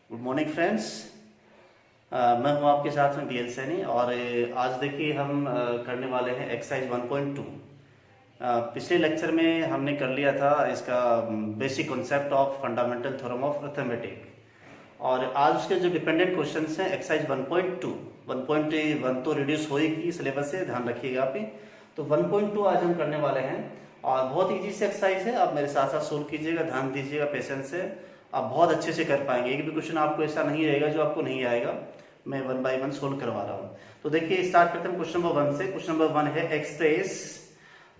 Good morning friends. मैं हूं आपके साथ में बीएल सैनी और आज देखिए हम करने वाले हैं एक्सरसाइज 1.2। पिछले लेक्चर में हमने कर लिया था इसका basic concept of fundamental theorem of arithmetic, और आज उसके जो डिपेंडेंट क्वेश्चंस हैं एक्सरसाइज 1.2। 1.1 तो रिड्यूस होएगी सिलेबस से, ध्यान रखिएगा आप ही। तो 1.2 आज हम करने वाले हैं और बहुत इजी से एक्सरसाइज है। आप मेरे साथ साथ सोल्व कीजिएगा, ध्यान दीजिएगा, पेशेंस से आप बहुत अच्छे से कर पाएंगे। एक भी क्वेश्चन आपको ऐसा नहीं रहेगा जो आपको नहीं आएगा। मैं 1 बाय 1 सोल्व करवा रहा हूँ। तो देखिए स्टार्ट करते हैं क्वेश्चन नंबर 1 से। क्वेश्चन नंबर 1 है express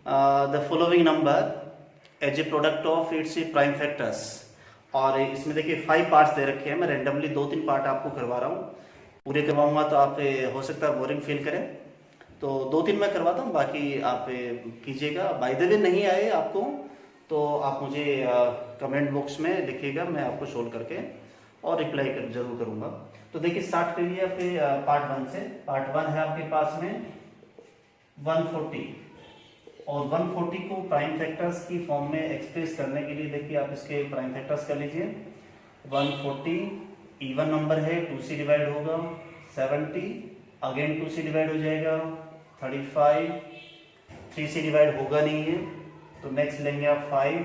the following number as a product of its prime factors. और इसमें देखिए 5 पार्ट्स दे रखे हैं। मैं रेंडमली 2-3 पार्ट आपको करवा रहा हूँ। पूरे करवाऊंगा तो आप हो सकता है बोरिंग फील करें, तो 2-3 मैं करवाता हूँ, बाकी आप कीजिएगा। बाय द वे नहीं आए आपको तो आप मुझे कमेंट बॉक्स में लिखिएगा, मैं आपको सोल्व करके और रिप्लाई जरूर करूंगा। तो देखिए स्टार्ट करिए आपके पार्ट 1 से। पार्ट 1 है आपके पास में 140, और 140 को प्राइम फैक्टर्स की फॉर्म में एक्सप्रेस करने के लिए देखिए आप इसके प्राइम फैक्टर्स कर लीजिए। 140 इवन नंबर है, 2 से डिवाइड होगा। 70 अगेन 2 से डिवाइड हो जाएगा। 35 3 से डिवाइड होगा नहीं है, तो नेक्स्ट लेंगे आप 5,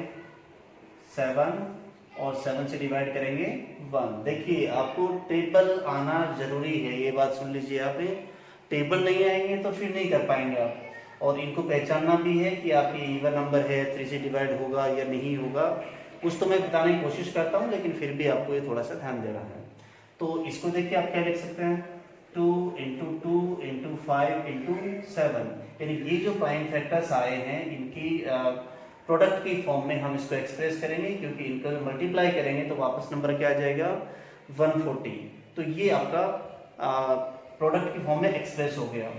7 और 7 से डिवाइड करेंगे 1। देखिए आपको टेबल आना जरूरी है, ये बात सुन लीजिए आप। टेबल नहीं आएंगे तो फिर नहीं कर पाएंगे आप। और इनको पहचानना भी है कि आपकी इवन नंबर है, 3 से डिवाइड होगा या नहीं होगा, कुछ तो मैं बताने की कोशिश करता हूँ, लेकिन फिर भी आपको ये थोड़ा सा ध्यान देना है। तो इसको देखिए आप क्या लिख सकते हैं, 2 × 2 × 5 × 7। यानी ये जो प्राइम फैक्टर्स आए हैं इनकी प्रोडक्ट की फॉर्म में हम इसको एक्सप्रेस करेंगे, क्योंकि इनका मल्टीप्लाई करेंगे तो वापस नंबर क्या आ जाएगा, 140। तो ये आपका प्रोडक्ट की फॉर्म में एक्सप्रेस हो गया।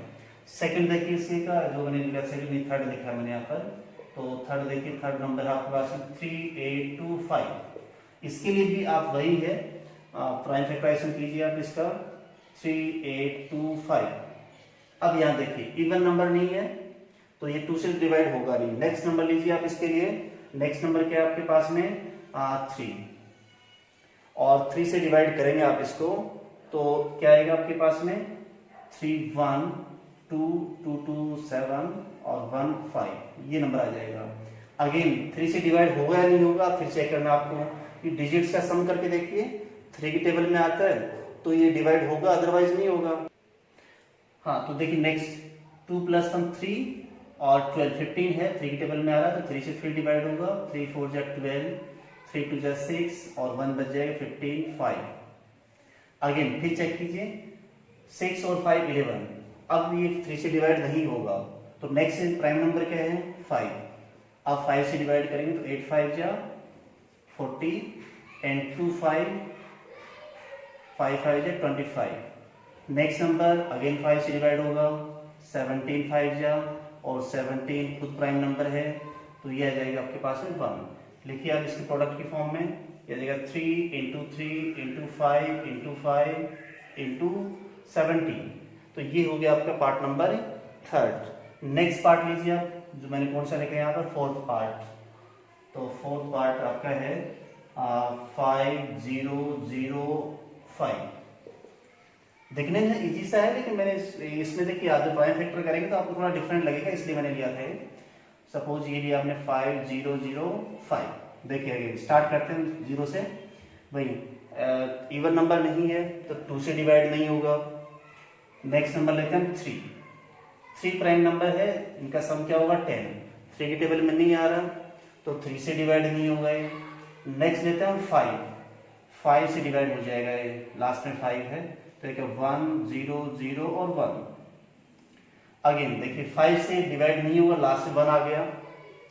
सेकंड देखिए इसी का जो मैंने लिखा, सेकंड नहीं थर्ड लिखा मैंने यहाँ पर। तो थर्ड देखिए, थर्ड नंबर आपके पास 3825। इसके लिए भी आप वही है, प्राइम फैक्टराइजेशन कीजिए आप इसका 3825। अब यहाँ देखिए इवन नंबर नहीं है तो ये 2 से डिवाइड होगा नहीं। नेक्स्ट नंबर लीजिए आप इसके लिए। नेक्स्ट नंबर क्या है आपके पास में, 3, और 3 से डिवाइड करेंगे आप इसको तो क्या आएगा आपके पास में, 3 1 2 2 2 7 और 1 5, ये नंबर आ जाएगा। अगेन 3 से डिवाइड होगा या नहीं होगा फिर चेक करना आपको। ये डिजिट्स का सम करके देखिए, 3 की टेबल में आता है तो ये डिवाइड होगा, अदरवाइज नहीं होगा। हाँ तो देखिए नेक्स्ट 2 + 1 3 और 12 15 है, 3 की टेबल में आ रहा है तो 3 से 3 डिवाइड होगा। 3 4 जा 12, 3 2 जा 6 और 1 बच जाएगा 15 5। अगेन फिर चेक कीजिए, 6 और 5 11। अब ये 3 से डिवाइड नहीं होगा तो नेक्स्ट प्राइम नंबर क्या है, 5। अब 5 से डिवाइड करेंगे तो 8 5 जा 40 एंड 2 5 5 5 जा 25। नेक्स्ट नंबर अगेन 5 से डिवाइड होगा। 17 5 जा और 17 खुद प्राइम नंबर है तो ये आ जाएगा आपके पास में 1। लिखिए आप इसके प्रोडक्ट की फॉर्म में, ये आ जाएगा 3 × 3 × 5 × 5 × 17। तो ये हो गया आपका पार्ट नंबर 3। नेक्स्ट पार्ट लीजिए आप, जो मैंने कौन सा लिखा है यहाँ पर, 4th पार्ट। तो 4th पार्ट आपका है 5 0 0 5। देखने में इजी सा है, लेकिन मैंने इसमें देखिए आज प्राइम फैक्टर करेंगे तो आपको थोड़ा डिफरेंट लगेगा, इसलिए मैंने लिया था। सपोज ये लिया आपने 5 0 0 5। देखिए स्टार्ट करते हैं 0 से। भाई इवन नंबर नहीं है तो 2 से डिवाइड नहीं होगा। नेक्स्ट नंबर लेते हैं 3 प्राइम नंबर है, इनका सम क्या होगा 10। 3 की टेबल में नहीं आ रहा तो 3 से डिवाइड नहीं होगा ये। नेक्स्ट लेते हैं 5 से डिवाइड हो जाएगा ये, लास्ट में 5 है तो एक 1 0 0 और 1। अगेन देखिए 5 से डिवाइड नहीं होगा, लास्ट में 1 आ गया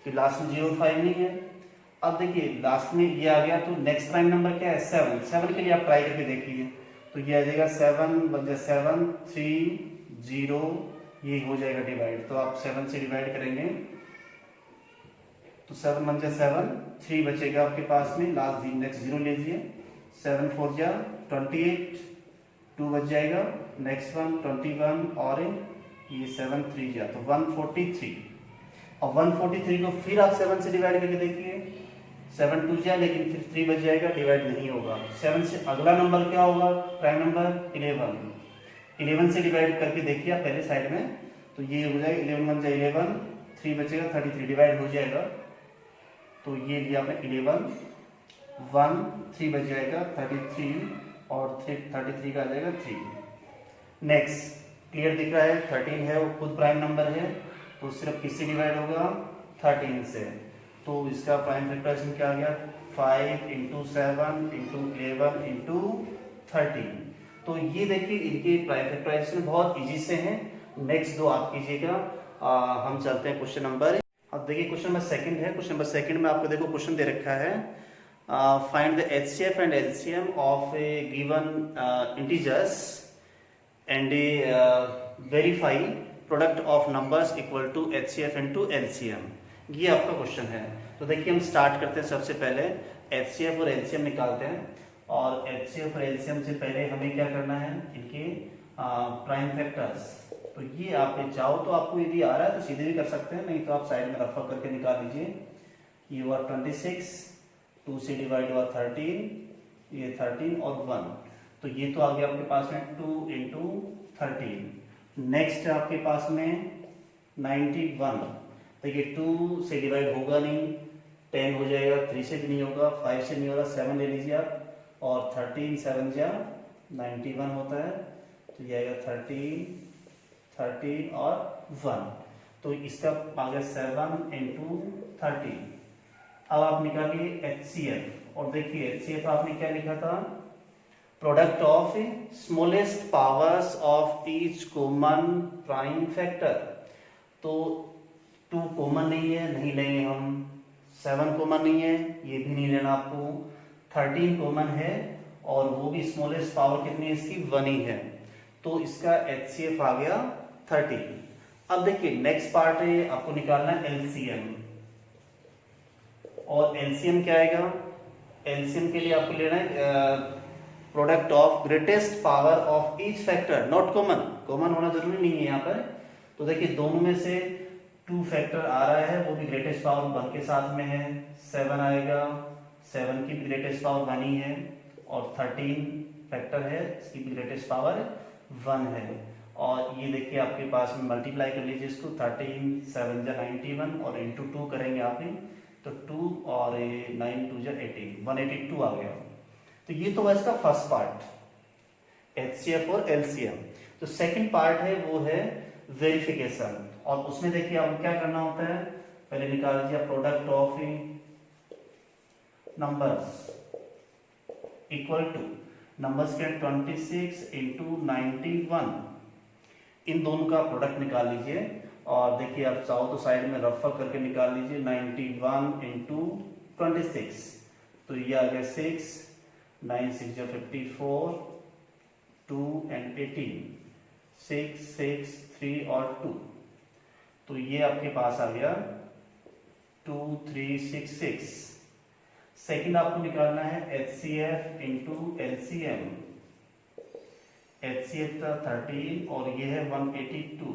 तो लास्ट में 0 5 नहीं है। अब देखिए लास्ट में ये आ गया तो नेक्स्ट प्राइम नंबर क्या है, 7 के लिए आप ट्राई करके देख लीजिए। तो ये आ जाएगा 7 3 0, ये हो जाएगा डिवाइड। तो आप 7 से डिवाइड करेंगे तो 7 7 3 बचेगा आपके पास में, लास्ट नेक्स्ट 0 लीजिए। 7 4 जा 28, 2 बच जाएगा। नेक्स्ट 1 21 और ये 7 3 जा तो 143। और 143 को फिर आप 7 से डिवाइड करके देखिए 7 टू जा, लेकिन फिर 3 बच जाएगा, डिवाइड नहीं होगा। 7 से अगला नंबर क्या होगा, प्राइम नंबर 11 से डिवाइड करके देखिए आप पहले साइड में, तो ये हो जाएगा 11 1 जा 11, 3 बचेगा 33, डिवाइड हो जाएगा। तो ये लिया आपने 11 1, 3 बच जाएगा 33 और 33 का आ जाएगा 3। नेक्स्ट क्लियर दिख रहा है, 13 है वो खुद प्राइम नंबर है, तो सिर्फ किससे डिवाइड होगा, 13 से। तो इसका प्राइम फैक्टराइजेशन क्या आ गया, 5 इंटू 7 इंटू 11 इंटू 13। तो ये देखिए इनके प्राइम फैक्टराइजेशन बहुत इजी से हैं। नेक्स्ट दो आप कीजिएगा। हम चलते हैं क्वेश्चन नंबर, अब देखिए क्वेश्चन नंबर सेकंड है। क्वेश्चन नंबर सेकंड में आपको देखो क्वेश्चन दे रखा है, find the HCF and LCM of a given integers and verify product of numbers equal to HCF into LCM। ये आपका क्वेश्चन है। तो देखिए हम स्टार्ट करते हैं, सबसे पहले HCF और LCM निकालते हैं। और HCF और LCM से पहले हमें क्या करना है, इनके प्राइम फैक्टर्स। तो ये आप चाहो तो आपको यदि आ रहा है तो सीधे भी कर सकते हैं, नहीं तो आप साइड में रफा करके निकाल लीजिए। ये हुआ 26, 2 से डिवाइड हुआ 13, ये 13 और 1, तो ये तो आ गया आपके पास में 2 इंटू 13। नेक्स्ट आपके पास में 91, देखिए 2 से डिवाइड होगा नहीं, 10 हो जाएगा, 3 से भी नहीं होगा, 5 से नहीं होगा, 7 ले लीजिए आप, और 13 7 जा 91 होता है, तो ये आएगा 13 और 1, तो इसका आ गया 7 इंटू 13। अब आप निकालिए HCF, और देखिए HCF आपने क्या लिखा था, product of smallest powers of each common prime factor. तो 2 कॉमन नहीं है, नहीं लेंगे हम, 7 कॉमन नहीं है, ये भी नहीं लेना आपको, 13 कॉमन है, और वो भी स्मॉलेस्ट पावर कितनी है इसकी, 1 ही है, तो इसका HCF आ गया 13। अब देखिए नेक्स्ट पार्ट है, आपको निकालना है LCM, और LCM क्या आएगा, LCM के लिए आपको लेना है product of greatest power of each factor, not common, common होना जरूरी नहीं है यहाँ पर। तो देखिए दोनों में से 2 फैक्टर आ रहा है, वो भी ग्रेटेस्ट पावर 1 के साथ में है, 7 आएगा, 7 की भी ग्रेटेस्ट पावर 1 ही है, और 13 फैक्टर है, इसकी भी ग्रेटेस्ट पावर 1 है। और ये देखिए आपके पास में मल्टीप्लाई कर लीजिए इसको, 13 7 जा 91 और इंटू 2 करेंगे आप ही, तो 2 और 9 2 जा 18, 182 आ गया। तो ये तो इसका फर्स्ट पार्ट HCF और LCM। तो सेकंड पार्ट है वो है वेरिफिकेशन, और उसमें देखिए आपको क्या करना होता है, पहले निकाल लीजिए product of numbers equal two numbers के 26 इंटू 91, इन दोनों का प्रोडक्ट निकाल लीजिए। और देखिए आप चाहो तो साइड में रफा करके निकाल लीजिए, 91 इंटू 26, तो ये आ गया 6, 9 6 जा 54, 2 and 18, 6 6 3 और 2, तो ये आपके पास आ गया 2366। सेकंड आपको निकालना है HCF इंटू LCM, HCF का 13 और ये है 182।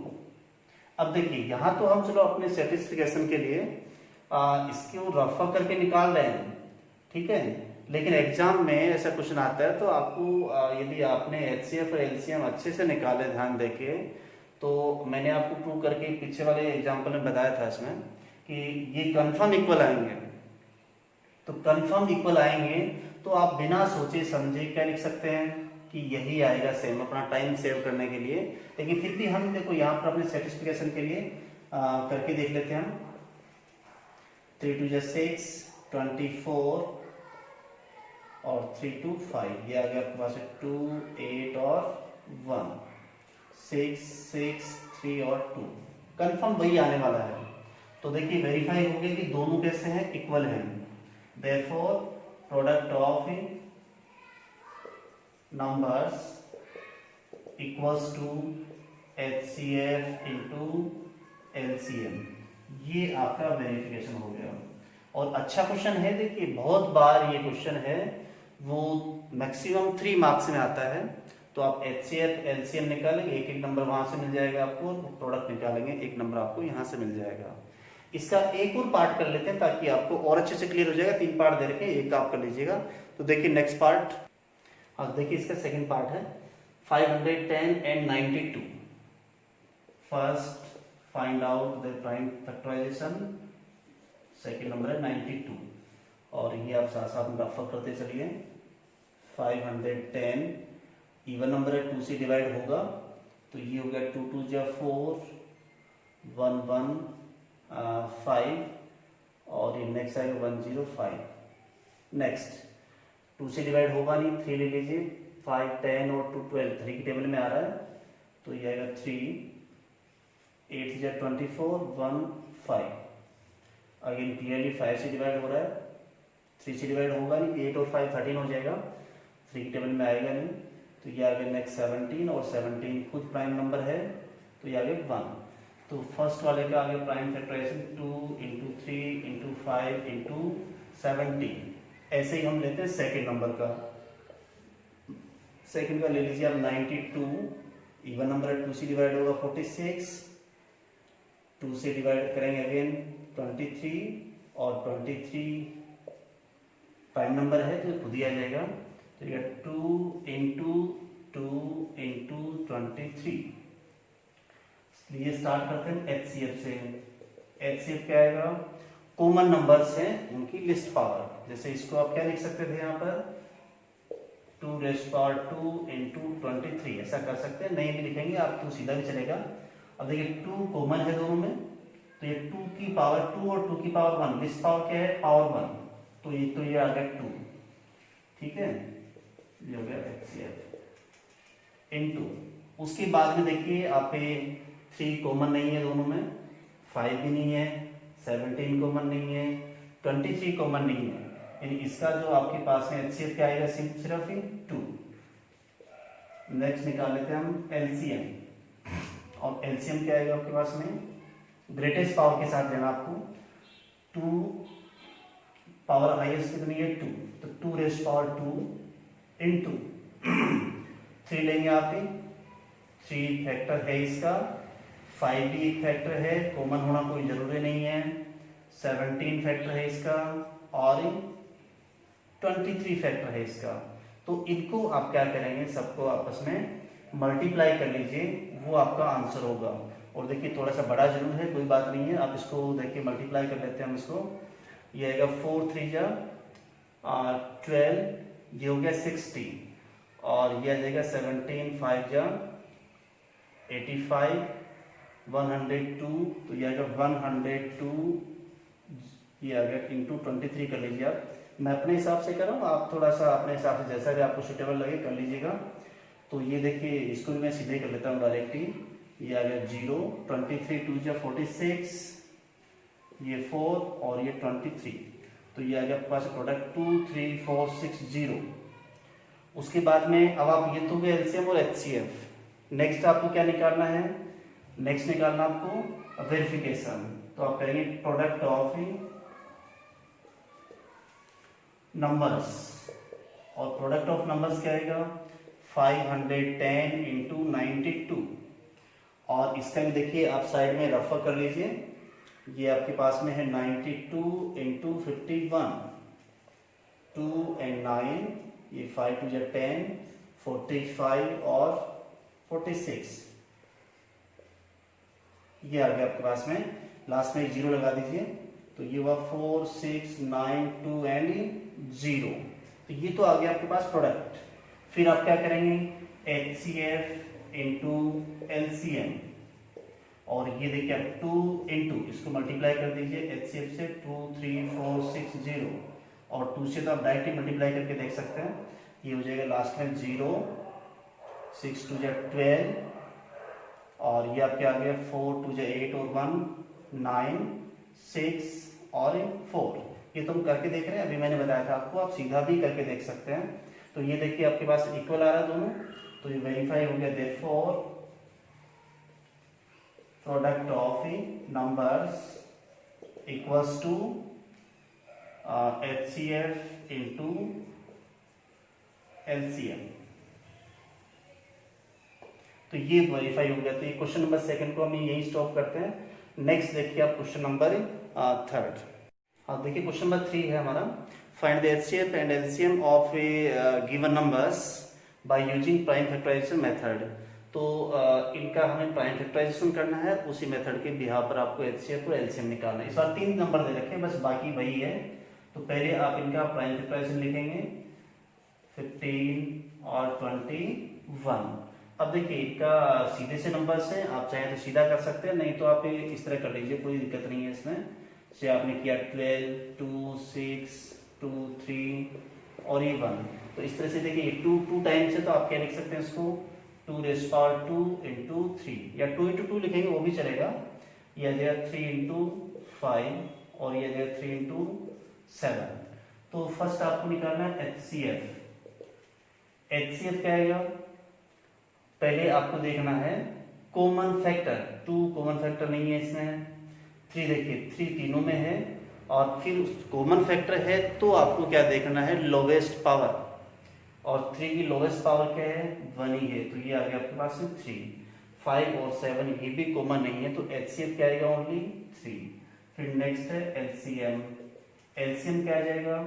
अब देखिए यहाँ तो हम चलो अपने सेटिस्फिकेशन के लिए इसको रफा करके निकाल रहे हैं, ठीक है, लेकिन एग्जाम में ऐसा क्वेश्चन आता है तो आपको यदि आपने HCF और LCM अच्छे से निकाले ध्यान देके, तो मैंने आपको प्रूव करके पीछे वाले एग्जाम्पल में बताया था इसमें कि ये कंफर्म इक्वल आएंगे। तो कंफर्म इक्वल आएंगे तो आप बिना सोचे समझे क्या लिख सकते हैं कि यही आएगा सेम, अपना टाइम सेव करने के लिए। लेकिन फिर भी हम देखो यहाँ पर अपने सेटिस्फिकेशन के लिए करके देख लेते हैं हम। 3 2 जा 6, 24 और 3 2 5, ये आ गया आपके पास 2 8 और 1, 6 6 3 और 2, कंफर्म वही आने वाला है। तो देखिए वेरीफाई हो गया कि दोनों कैसे हैं, इक्वल हैं। Therefore product of numbers equals to HCF into LCM, ये आपका वेरिफिकेशन हो गया। और अच्छा क्वेश्चन है, देखिए बहुत बार ये क्वेश्चन है वो मैक्सिमम 3 मार्क्स में आता है। तो आप HCF LCM निकालेंगे, एक नंबर वहां से मिल जाएगा आपको, प्रोडक्ट निकालेंगे, 1 नंबर आपको यहाँ से मिल जाएगा। इसका एक और पार्ट कर लेते हैं ताकि आपको और अच्छे से क्लियर हो जाएगा। 3 पार्ट दे रखे, एक आप कर लीजिएगा। तो देखिए नेक्स्ट पार्ट, अब देखिए इसका सेकंड पार्ट है 510 and 92। First find out the prime factorization, second number है 92। और ये आप साथ साथ में रफ करते चलिए। 510 इवन नंबर है, 2 से डिवाइड होगा तो ये हो गया 2 2 जा 4, 1 1 5 और ये नेक्स्ट आएगा 105। नेक्स्ट 2 से डिवाइड होगा नहीं, 3 ले लीजिए। 5 10 और 2 12 3 की टेबल में आ रहा है तो ये आएगा 3, 8 जा 24, 1 5। अगेन क्लियरली 5 से डिवाइड हो रहा है, 3 से डिवाइड होगा नहीं, 8 और 5 13 हो जाएगा, 3 की टेबल में आएगा नहीं तो ये आगे नेक्स्ट 17 और 17 खुद प्राइम नंबर है तो ये आगे 1। तो फर्स्ट वाले का आगे prime factorization 2 into 3 into 5 into 17। ऐसे ही हम लेते हैं सेकेंड नंबर का। सेकेंड का ले लीजिए आप 92, इवन नंबर है, 2 से डिवाइड होगा 46, 2 से डिवाइड करेंगे अगेन 23 और 23 प्राइम नंबर है तो खुद ही आ जाएगा। तो ये 2 इंटू 23। ये स्टार्ट करते हैं एचसीएफ से। एचसीएफ क्या आएगा, कॉमन नंबर्स हैं उनकी लिस्ट पावर। जैसे इसको आप क्या लिख सकते थे यहाँ पर 2 रेस्ट पावर 2 इंटू 23, ऐसा कर सकते हैं। नहीं भी लिखेंगे आप तो सीधा भी चलेगा। अब देखिए 2 कॉमन है दोनों में तो ये 2 की पावर 2 और 2 की पावर 1, लिस्ट पावर क्या है पावर 1, तो ये आ गया 2। ठीक है, ये हो गया एचसीएफ इनटू। उसके बाद में देखिए आप 3 कॉमन नहीं है दोनों में, 5 भी नहीं है, 17 कॉमन नहीं है, 23 कॉमन नहीं है, यानी इसका जो आपके पास है एचसीएफ क्या आएगा सिर्फ 2। नेक्स्ट निकाल लेते हैं हम एलसीएम। और एलसीएम क्या आएगा आपके पास में, ग्रेटेस्ट पावर के साथ देना आपको। 2 पावर हाईएस्ट कितनी है 2, तो 2 रेस्ट पावर 2 इंटू 3 लेंगे आप, 3 फैक्टर है इसका, 5 भी एक फैक्टर है, कॉमन होना कोई जरूरी नहीं है, 17 फैक्टर है इसका और 23 फैक्टर है इसका। तो इनको आप क्या करेंगे, सबको आपस में मल्टीप्लाई कर लीजिए, वो आपका आंसर होगा। और देखिए थोड़ा सा बड़ा जरूर है, कोई बात नहीं है, आप इसको देखिए मल्टीप्लाई कर लेते हैं हम इसको। ये आएगा 4 3 जा 12, ये हो गया 60 और ये आ जाएगा 17 5 जा 85, 102 तो ये आएगा 102, ये आ गया इंटू 23 कर लीजिए आप। मैं अपने हिसाब से कर रहा हूँ, आप थोड़ा सा अपने हिसाब से जैसा भी आपको सूटेबल लगे कर लीजिएगा। तो ये देखिए इसको भी मैं सीधे कर लेता हूँ डायरेक्टली। ये आ गया 0, 23 2 जा 46, ये 4 और ये 23, तो ये आ गया आपके पास प्रोडक्ट 2 3 4 6 0। उसके बाद में अब आप ये तो गए एलसीएम और एचसीएफ। नेक्स्ट आपको क्या निकालना है, नेक्स्ट निकालना आपको वेरिफिकेशन। तो आप करेंगे प्रोडक्ट ऑफ नंबर्स, और प्रोडक्ट ऑफ नंबर्स क्या आएगा 510 इंटू 92। और इसका भी देखिए आप साइड में रफर कर लीजिए। ये आपके पास में है 92 इंटू 51, 2 एंड 9, ये 5 2 जा 10, 45 और 46, ये आ गया आपके पास में। लास्ट में 0 लगा दीजिए, तो ये हुआ 4 6 9 2 एंड 0। तो ये तो आ गया आपके पास प्रोडक्ट। फिर आप क्या करेंगे HCF इंटू LCM, और ये देखिए आप 2 इंटू इसको मल्टीप्लाई कर दीजिए HCF से 2 3 4 6 0, और 2 से तो आप डायरेक्टली मल्टीप्लाई करके देख सकते हैं। ये हो जाएगा लास्ट में 0, 6 2 जा 12, और ये आपके आ गया 4 2 जा 8 और 1 9 6 और 4। ये तुम करके देख रहे हैं, अभी मैंने बताया था आपको, आप सीधा भी करके देख सकते हैं। तो ये देखिए आपके पास इक्वल आ रहा है दोनों, तो ये वेरीफाई हो गया। Therefore product of numbers equals to HCF into LCM। तो ये वेरीफाई हो गया। तो ये क्वेश्चन नंबर 2 को हम यही स्टॉप करते हैं। नेक्स्ट देखिए आप क्वेश्चन नंबर थर्ड। अब देखिए क्वेश्चन नंबर 3 है हमारा, find the HCF and LCM of a given numbers by using prime factorization method. तो इनका हमें प्राइम फैक्टराइजेशन करना है, उसी मेथड के बिहाफ पर आपको एचसीएफ और एलसीएम निकालना है। इस बार 3 नंबर दे रखे हैं, बस बाकी वही है। तो पहले आप इनका प्राइम फैक्टराइजेशन लिखेंगे 15 और 21। अब देखिए इनका सीधे से नंबर से आप चाहे तो सीधा कर सकते हैं, नहीं तो आप इस तरह कर लीजिए, कोई दिक्कत नहीं है इसमें। से आपने किया 12, 2, 6, 2, 3 और ये 1। तो इस तरह से देखिए 2 टाइम्स है, तो आप क्या लिख सकते हैं इसको 2⁻² इंटू 3, या 2 इंटू 2 लिखेंगे वो भी चलेगा, या 3 इंटू 5 और ये 3 इंटू 7। तो फर्स्ट आपको निकालना है एचसीएफ। एचसीएफ क्या आएगा, पहले आपको देखना है कॉमन फैक्टर। 2 कॉमन फैक्टर नहीं है इसमें, 3 देखिए 3 तीनों में है, और फिर कॉमन फैक्टर है तो आपको क्या देखना है लोवेस्ट पावर, और 3 की लोवेस्ट पावर क्या है 1 ही है, तो ये आ गया आपके पास में 3। 5 और 7 ये भी कॉमन नहीं है, तो एचसीएफ क्या आएगा ओनली 3। फिर नेक्स्ट है एलसीएम। एलसीएम क्या आ जाएगा,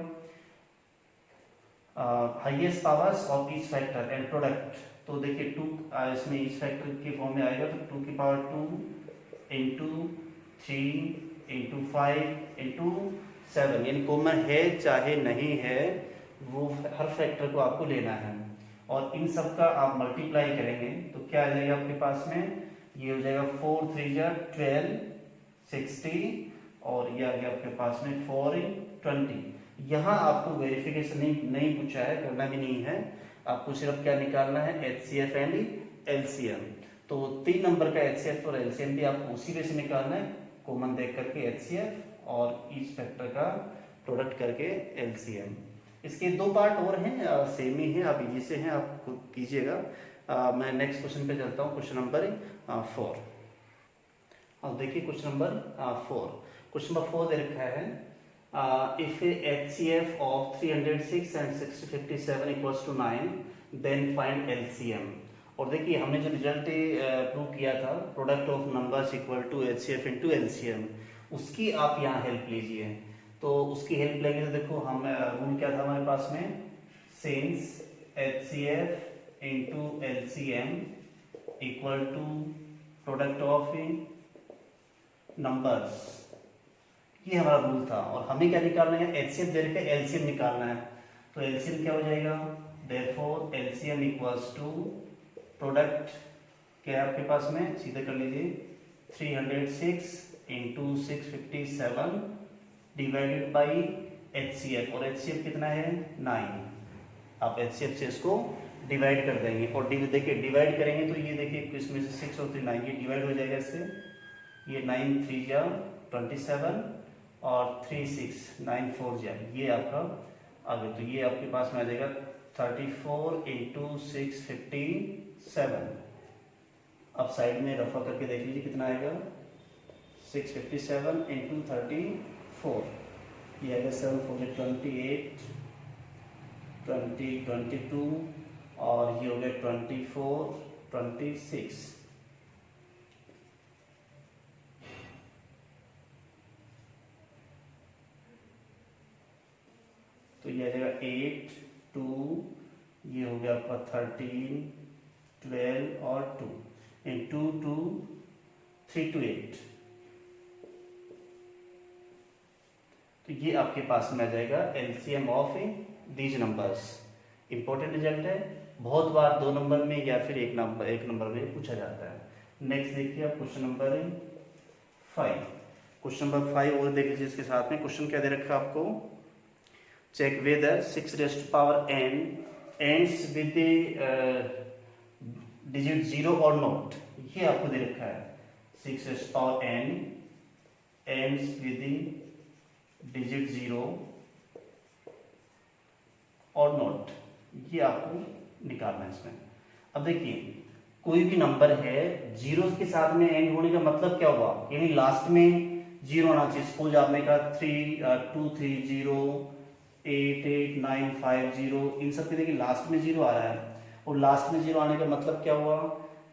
highest powers of each factor and product. तो देखिए 2 इसमें ईच फैक्टर के फॉर्म में आएगा, तो 2 की पावर 2 इंटू 3 इंटू 5 इंटू 7, यानी कॉमन है चाहे नहीं है, वो हर फैक्टर को आपको लेना है, और इन सब का आप मल्टीप्लाई करेंगे तो क्या आ जाएगा आपके पास में, ये हो जाएगा 4 3 जा 12 60, और ये आ गया आपके पास में 4 20। यहाँ आपको वेरिफिकेशन नहीं पूछा है, करना भी नहीं है, आपको सिर्फ क्या निकालना है एचसीएफ एंड एलसीएम। तो 3 नंबर का एचसीएफ और एलसीएम भी आपको उसी वे से निकालना है, कॉमन देख करके एचसीएफ और ईच फैक्टर का प्रोडक्ट करके एलसीएम। इसके 2 पार्ट और हैं, सेम ही है, आप इजी से हैं, आप कीजिएगा। मैं नेक्स्ट क्वेश्चन पे चलता हूँ, क्वेश्चन नंबर 4। अब देखिए क्वेश्चन नंबर 4। क्वेश्चन नंबर 4 दे रखा है, if HCF of 306 and 657 equals to 9, then find LCM। और देखिए हमने जो रिजल्ट प्रूव किया था product of numbers equal to HCF into LCM, उसकी आप यहाँ हेल्प लीजिए। तो उसकी हेल्प लेंगे तो देखो हम रूल क्या था हमारे पास में, since HCF into LCM equal to product of numbers, ये हमारा रूल था। और हमें क्या निकालना है, एचसीएफ दे रखे एलसीएम निकालना है, तो एलसीएम क्या हो जाएगा, therefore LCM equals to product क्या है आपके पास में, सीधे कर लीजिए 306 इंटू 657 डिवाइडेड बाई एचसीएफ, और एचसीएफ कितना है 9। आप एचसीएफ से इसको डिवाइड कर देंगे, और देखिए डिवाइड करेंगे तो ये देखिए इसमें से 6 और 3 9 ये डिवाइड हो जाएगा इससे, ये 9 3 जा 27 और 3 6 9 4 जा ये आपका आगे, तो ये आपके पास में आ जाएगा 34 इंटू 657। अब साइड में रफा करके देख लीजिए कितना आएगा, 657 इंटू 34, ये आएगा 7 4 28 20 22, और ये हो गया 24 26। तो ये आ जाएगा 8 2, ये हो गया आपका 13 12 और 2 इंटू 2 3 to 8, तो ये आपके पास में आ जाएगा LCM of these numbers. Important result है, बहुत बार 2 नंबर में या फिर एक नंबर में पूछा जाता है। नेक्स्ट देखिए आप क्वेश्चन नंबर 5। क्वेश्चन नंबर 5 और देख लीजिए, इसके साथ में क्वेश्चन क्या दे रखा है आपको, check whether 6 raised to power n ends with the digit 0 or not। ये आपको दे रखा है 6 raised to power n ends with the digit 0 or not, ये आपको निकालना है इसमें। अब देखिए कोई भी नंबर है जीरो के साथ में एंड होने का मतलब क्या हुआ, यानी लास्ट में 0 आना चाहिए। सपोज आपने कहा 3 2 3 0 8 8 9 5 0, इन सब के देखिए लास्ट में 0 आ रहा है, और लास्ट में 0 आने का मतलब क्या हुआ,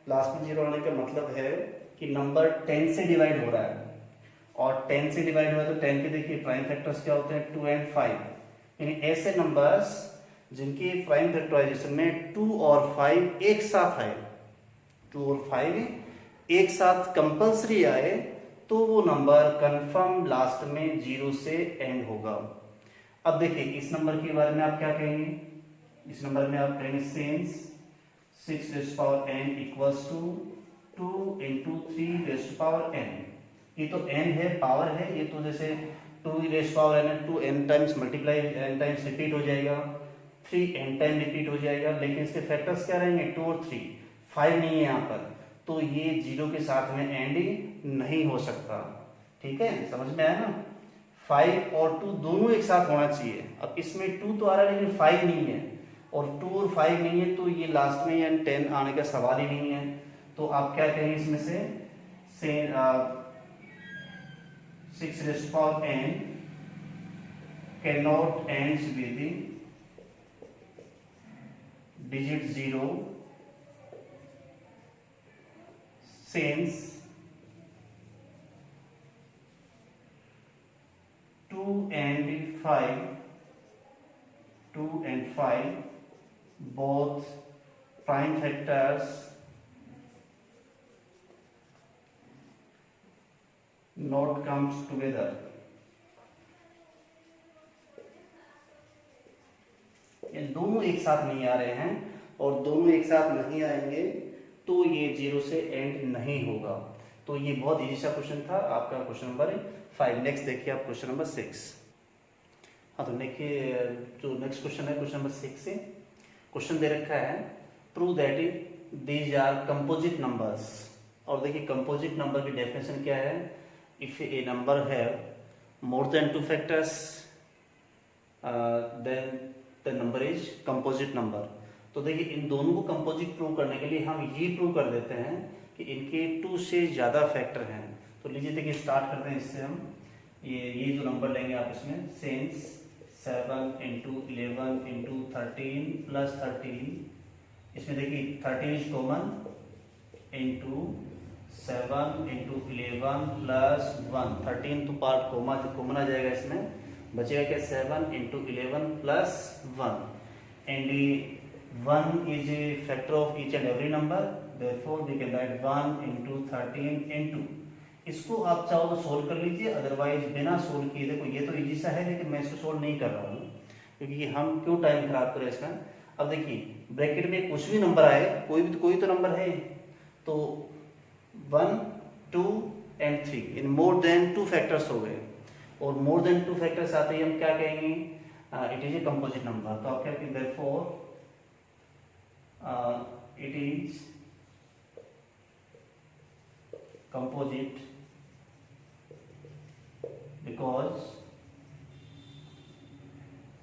लास्ट में 0 आने का मतलब है कि नंबर 10 से डिवाइड हो रहा है। और 10 से डिवाइड हुआ तो 10 के देखिए प्राइम फैक्टर्स क्या होते हैं 2 एंड 5, यानी ऐसे नंबर्स जिनकी प्राइम फैक्टराइजेशन में 2 और 5 एक साथ आए, 2 और 5 एक साथ कंपल्सरी आए, तो वो नंबर कंफर्म लास्ट में 0 से एंड होगा। अब देखिए इस नंबर के बारे में आप क्या कहेंगे, इस नंबर में आप कहेंगे since 6n equals to 2 into 3n, ये तो n है, पावर है, ये तो जैसे 2n 2n times multiply n times repeat हो जाएगा, 3n टाइम रिपीट हो जाएगा, लेकिन इसके फैक्टर्स क्या रहेंगे 2 और 3, 5 नहीं है यहाँ पर, तो ये 0 के साथ में एंड नहीं हो सकता। ठीक है, समझ में आया ना, 5 और 2 दोनों एक साथ होना चाहिए। अब इसमें 2 तो आ रहा है लेकिन 5 नहीं है, और 2 और 5 नहीं है, तो ये लास्ट में यानी 10 आने का सवाल ही नहीं है। तो आप क्या कहेंगे इसमें से 6n cannot ends with the digit 0 since 2 and 5 both prime factors not comes together, ये दोनों एक साथ नहीं आ रहे हैं, और दोनों एक साथ नहीं आएंगे तो ये 0 से एंड नहीं होगा। तो ये बहुत इजी सा क्वेश्चन था आपका, क्वेश्चन नंबर 5। नेक्स्ट देखिए आप क्वेश्चन नंबर 6। हाँ, तो देखिए जो नेक्स्ट क्वेश्चन है क्वेश्चन नंबर 6 से क्वेश्चन दे रखा है prove that these are composite numbers. और देखिए कंपोजिट नंबर की डेफिनेशन क्या है, if a number have more than 2 factors then the number is composite number। तो देखिए इन दोनों को कंपोजिट प्रूव करने के लिए हम ये प्रूव कर देते हैं कि इनके 2 से ज़्यादा फैक्टर हैं। तो लीजिए देखिए स्टार्ट करते हैं इससे हम, ये जो नंबर लेंगे आप इसमें सिंस 7 into 11 into 13 plus 13, इसमें देखिए 13 is common into 7 into 11 plus 1, 13 तो पार्ट कॉमन आ जाएगा, इसमें बचेगा क्या 7 into 11 plus 1, and 1 is a factor of each and every number, therefore we can write 1 into 13 into, इसको आप चाहो तो सोल्व कर लीजिए, अदरवाइज बिना सोल्व किए, देखो ये तो इजी सा है लेकिन मैं इसको सोल्व नहीं कर रहा हूँ क्योंकि हम क्यों टाइम खराब करें इसका। अब देखिए ब्रैकेट में कुछ भी नंबर आए, कोई तो नंबर है, तो 1, 2 and 3 in more than 2 factors हो गए, और मोर देन 2 फैक्टर्स आते ही हम क्या कहेंगे it is a composite number. तो आप क्या कहेंगे therefore it is composite because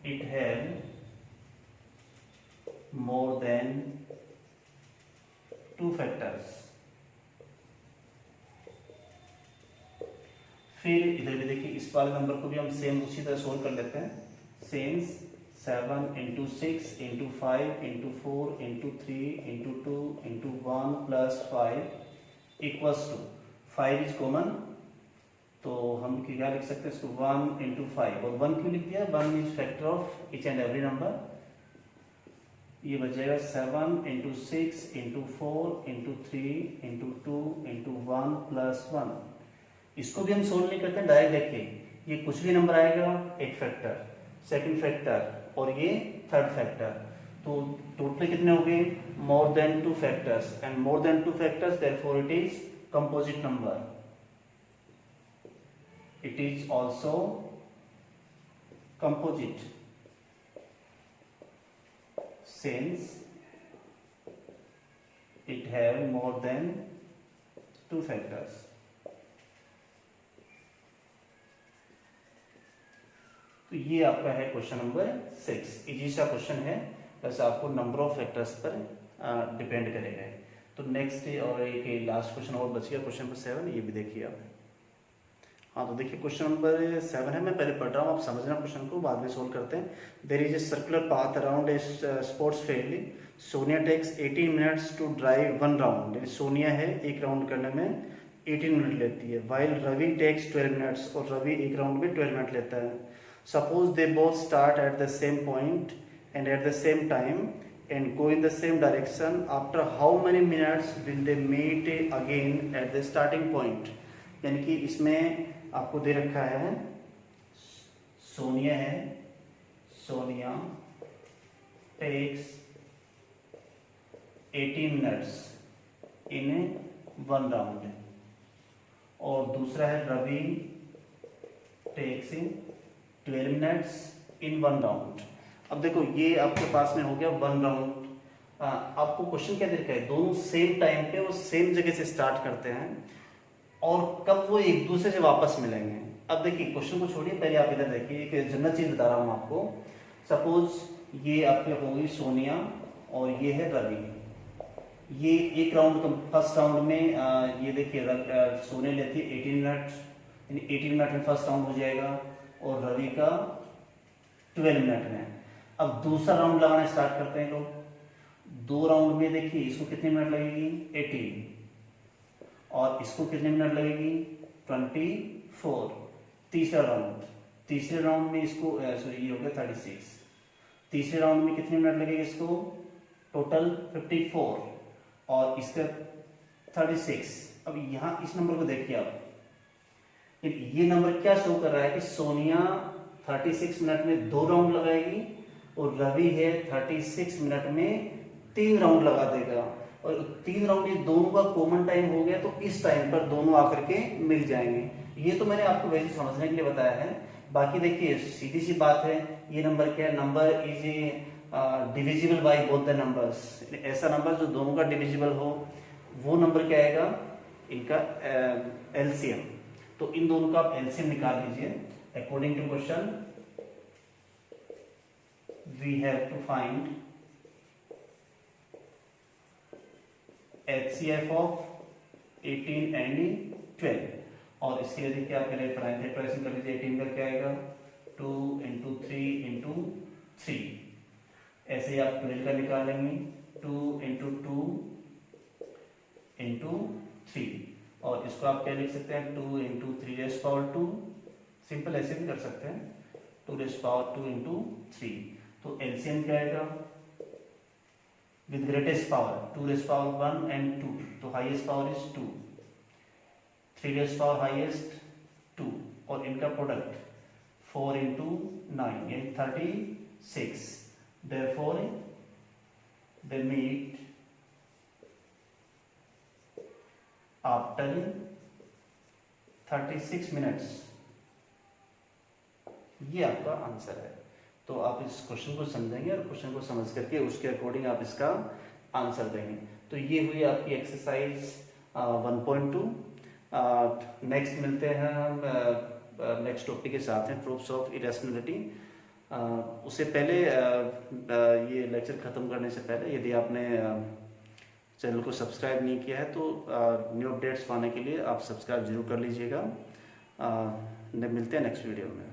it have more than 2 factors. फिर इधर भी देखिए इस वाले नंबर को भी हम सेम उसी तरह सोल्व कर लेते हैं, since 7 into 6 into 5 into 4 into 3 into 2 into 1 plus 5 equals to 5 is common, तो हम क्या लिख सकते हैं इसको 1 into 5, और 1 क्यों लिख दिया, 1 is factor of each and every number, ये बच जाएगा 7 into 6 into 4 into 3 into 2 into 1 plus 1। इसको भी हम सोल्व नहीं करते हैं, डायरेक्ट देखिए ये कुछ भी नंबर आएगा, एक फैक्टर, सेकंड फैक्टर और ये थर्ड फैक्टर, तो टोटल कितने हो गए more than 2 factors, and more than 2 factors therefore it is composite number, it is also composite since it have more than 2 factors. तो ये आपका है क्वेश्चन नंबर 6, इजी सा क्वेश्चन है, बस आपको नंबर ऑफ फैक्टर्स पर डिपेंड करेगा। तो नेक्स्ट और एक लास्ट क्वेश्चन और बच गया, क्वेश्चन नंबर 7, ये भी देखिए आप। हाँ, तो देखिए क्वेश्चन नंबर 7 है, मैं पहले पढ़ रहा हूँ, आप समझना क्वेश्चन को, बाद में सोल्व करते हैं। There is a circular path around a sports field, Sonia takes 18 minutes to drive 1 round, Sonia है एक राउंड करने में 18 मिनट लेती है, वाइल रवि टेक्स 12 मिनट्स, और रवि एक राउंड में 12 मिनट लेता है। Suppose they both start at the same point and at the same time and go in the same direction, after how many minutes will they meet again at the starting point. यानी कि इसमें आपको दे रखा है Sonia takes 18 minutes in one round, और दूसरा है Ravi takes 12 minutes in one round. अब देखो ये आपके पास में हो गया वन राउंड। आपको क्वेश्चन क्या दे रखा है, दोनों सेम टाइम पे वो सेम जगह से स्टार्ट करते हैं और कब वो एक दूसरे से वापस मिलेंगे। अब देखिए क्वेश्चन को छोड़िए, पहले आप इधर देखिए, एक जनरल चीज बता रहा हूं आपको। सपोज ये आपके होगी सोनिया और ये है रवि। ये एक राउंड, फर्स्ट राउंड में ये देखिए सोनिया लेती है 18 मिनट, 18 मिनट में फर्स्ट राउंड हो जाएगा और रवि का 12 मिनट में। अब दूसरा राउंड लगाना स्टार्ट करते हैं लोग। 2 राउंड में देखिए इसको कितने मिनट लगेगी 18, और इसको कितने मिनट लगेगी 24। तीसरे राउंड में इसको सॉरी ये हो गया 36। तीसरे राउंड में कितने मिनट लगेगा इसको, टोटल 54, और इसका 36। अब यहाँ इस नंबर को देखिए आप, ये नंबर क्या शो कर रहा है कि सोनिया 36 मिनट में 2 राउंड लगाएगी और रवि है 36 मिनट में 3 राउंड लगा देगा, और 3 राउंड ये दोनों का कॉमन टाइम हो गया, तो इस टाइम पर दोनों आकर के मिल जाएंगे। ये तो मैंने आपको वैसे समझने के लिए बताया है। बाकी देखिए सीधी सी बात है, ये नंबर क्या है, number is divisible by both the numbers. ऐसा नंबर जो दोनों का डिविजिबल हो वो नंबर क्या आएगा, इनका एलसीएम। तो इन दोनों का आप एलसीएम निकाल लीजिए। According to question we have to find HCF of 18 and 12, और इसके लिए देखिए आप पहले फैक्टराइजेशन कर लीजिए। 18 का क्या आएगा 2 × 3 × 3, ऐसे ही आप 12 का निकालेंगे 2 × 2 × 3, और इसको आप क्या लिख सकते हैं 2 × 3⁻², सिंपल ऐसे भी कर सकते हैं 2⁻² × 3। तो एलसीएम क्या आएगा विद ग्रेटेस्ट पावर 2⁻1 and 2, तो हाईएस्ट पावर इज 2, 3⁻हाईएस्ट 2, और इनका प्रोडक्ट 4 × 9 यानी 36। Therefore they meet after 36 minutes। ये आपका आंसर है। तो आप इस क्वेश्चन को समझेंगे और क्वेश्चन को समझ करके उसके अकॉर्डिंग आप इसका आंसर देंगे। तो ये हुई आपकी एक्सरसाइज 1.2। नेक्स्ट मिलते हैं हम नेक्स्ट टॉपिक के साथ हैं प्रूफ्स ऑफ इरेशनलिटी। उससे पहले ये लेक्चर ख़त्म करने से पहले यदि आपने चैनल को सब्सक्राइब नहीं किया है तो न्यू अपडेट्स पाने के लिए आप सब्सक्राइब जरूर कर लीजिएगा। मिलते हैं नेक्स्ट वीडियो में।